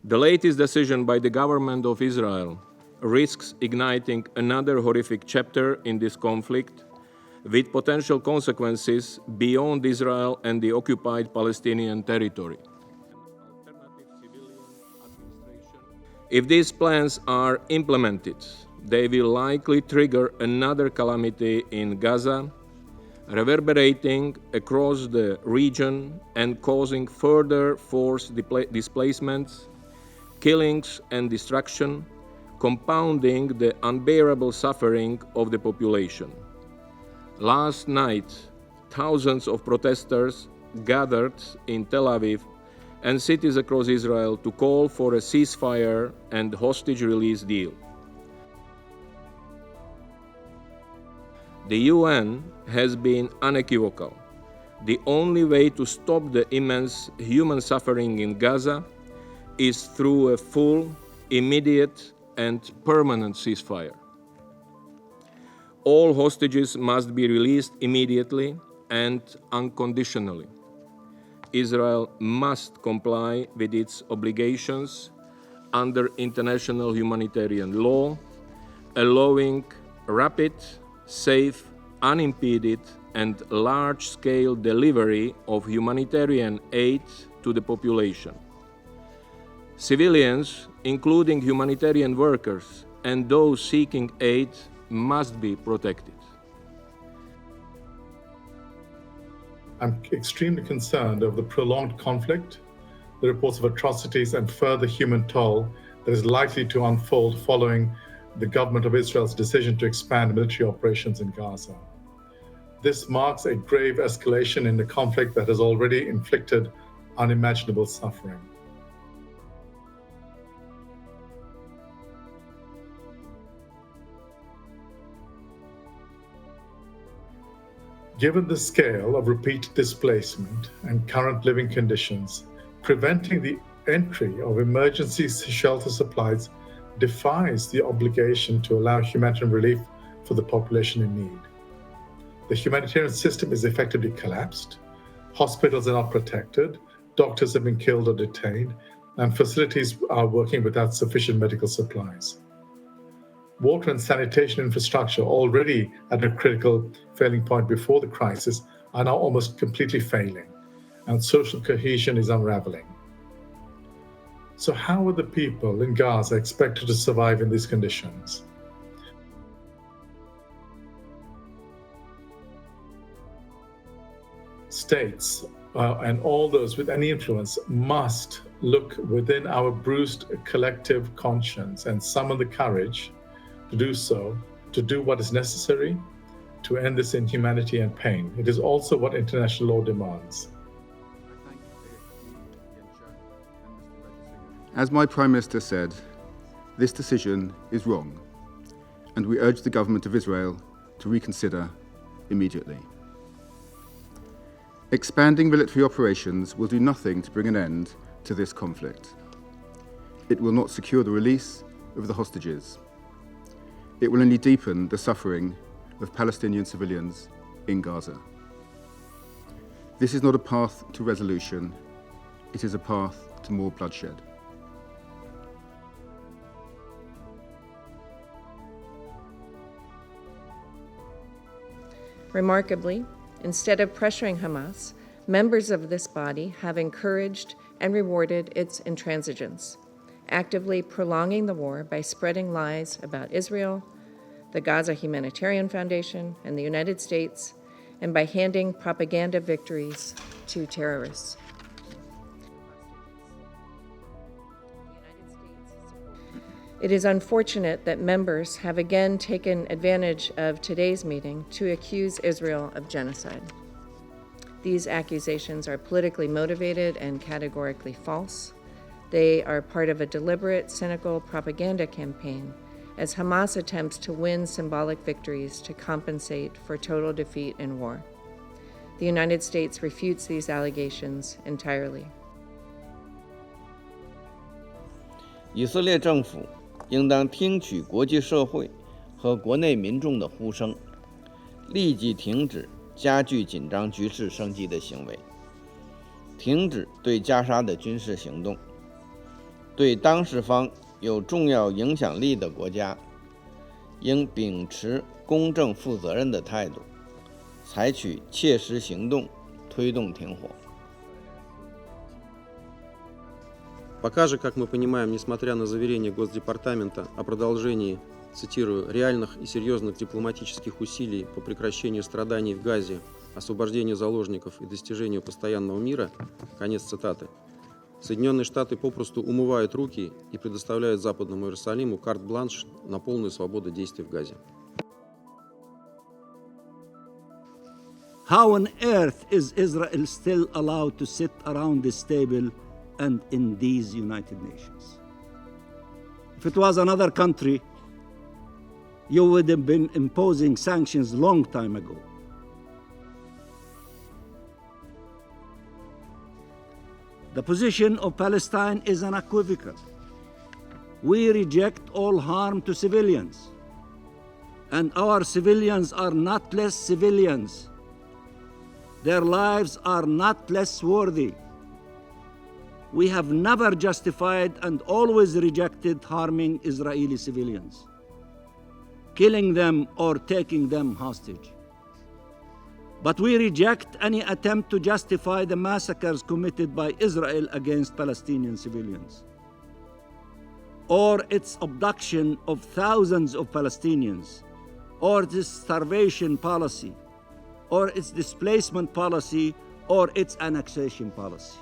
The latest decision by the government of Israel risks igniting another horrific chapter in this conflict, with potential consequences beyond Israel and the occupied Palestinian territory. If these plans are implemented, they will likely trigger another calamity in Gaza, reverberating across the region and causing further forced displacements, killings, and destruction, compounding the unbearable suffering of the population. Last night, thousands of protesters gathered in Tel Aviv and cities across Israel to call for a ceasefire and hostage release deal. The UN has been unequivocal. The only way to stop the immense human suffering in Gaza is through a full, immediate, and permanent ceasefire. All hostages must be released immediately and unconditionally. Israel must comply with its obligations under international humanitarian law, allowing rapid, safe, unimpeded, and large-scale delivery of humanitarian aid to the population. Civilians, including humanitarian workers and those seeking aid, must be protected. I'm extremely concerned over the prolonged conflict, the reports of atrocities and further human toll that is likely to unfold following the government of Israel's decision to expand military operations in Gaza. This marks a grave escalation in the conflict that has already inflicted unimaginable suffering. Given the scale of repeat displacement and current living conditions, preventing the entry of emergency shelter supplies defies the obligation to allow humanitarian relief for the population in need. The humanitarian system is effectively collapsed, hospitals are not protected, doctors have been killed or detained, and facilities are working without sufficient medical supplies. Water and sanitation infrastructure, already at a critical failing point before the crisis, are now almost completely failing, and social cohesion is unraveling. So how are the people in Gaza expected to survive in these conditions? States and all those with any influence must look within our bruised collective conscience and summon the courage to do so, to do what is necessary to end this inhumanity and pain. It is also what international law demands. As my Prime Minister said, this decision is wrong, and we urge the government of Israel to reconsider immediately. Expanding military operations will do nothing to bring an end to this conflict. It will not secure the release of the hostages. It will only deepen the suffering of Palestinian civilians in Gaza. This is not a path to resolution, it is a path to more bloodshed. Remarkably, instead of pressuring Hamas, members of this body have encouraged and rewarded its intransigence, actively prolonging the war by spreading lies about Israel, the Gaza Humanitarian Foundation, and the United States, and by handing propaganda victories to terrorists. It is unfortunate that members have again taken advantage of today's meeting to accuse Israel of genocide. These accusations are politically motivated and categorically false. They are part of a deliberate, cynical propaganda campaign as Hamas attempts to win symbolic victories to compensate for total defeat in war. The United States refutes these allegations entirely. 以色列政府应当听取国际社会和国内民众的呼声，立即停止加剧紧张局势升级的行为，停止对加沙的军事行动，对当事方有重要影响力的国家，应秉持公正负责任的态度，采取切实行动，推动停火。Пока же, как мы понимаем, несмотря на заверения Госдепартамента о продолжении, цитирую, реальных и серьезных дипломатических усилий по прекращению страданий в Газе, освобождению заложников и достижению постоянного мира, конец цитаты, Соединенные Штаты попросту умывают руки и предоставляют Западному Иерусалиму карт-бланш на полную свободу действий в Газе. How on earth is Israel still allowed to sit around this table and in these United Nations? If it was another country, you would have been imposing sanctions long time ago. The position of Palestine is unequivocal. We reject all harm to civilians, and our civilians are not less civilians. Their lives are not less worthy. We have never justified and always rejected harming Israeli civilians, killing them or taking them hostage. But we reject any attempt to justify the massacres committed by Israel against Palestinian civilians, or its abduction of thousands of Palestinians, or its starvation policy, or its displacement policy, or its annexation policy.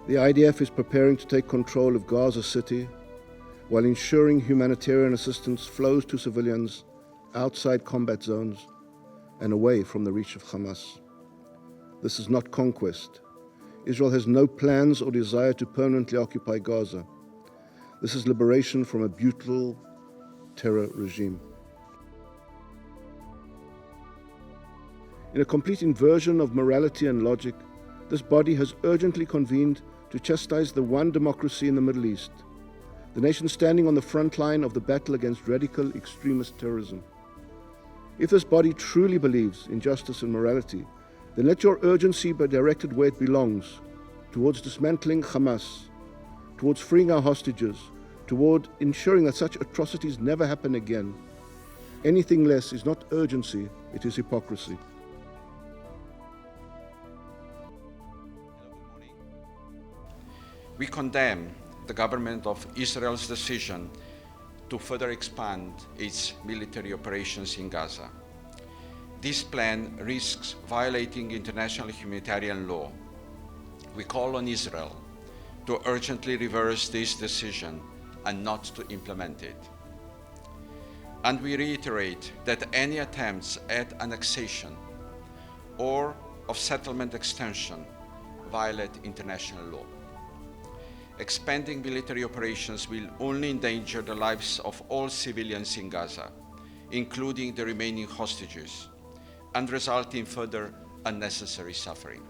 The IDF is preparing to take control of Gaza City while ensuring humanitarian assistance flows to civilians outside combat zones and away from the reach of Hamas. This is not conquest. Israel has no plans or desire to permanently occupy Gaza. This is liberation from a brutal terror regime. In a complete inversion of morality and logic, this body has urgently convened to chastise the one democracy in the Middle East, the nation standing on the front line of the battle against radical extremist terrorism. If this body truly believes in justice and morality, then let your urgency be directed where it belongs, towards dismantling Hamas, towards freeing our hostages, toward ensuring that such atrocities never happen again. Anything less is not urgency, it is hypocrisy. We condemn the government of Israel's decision to further expand its military operations in Gaza. This plan risks violating international humanitarian law. We call on Israel to urgently reverse this decision and not to implement it. And we reiterate that any attempts at annexation or of settlement extension violate international law. Expanding military operations will only endanger the lives of all civilians in Gaza, including the remaining hostages, and result in further unnecessary suffering.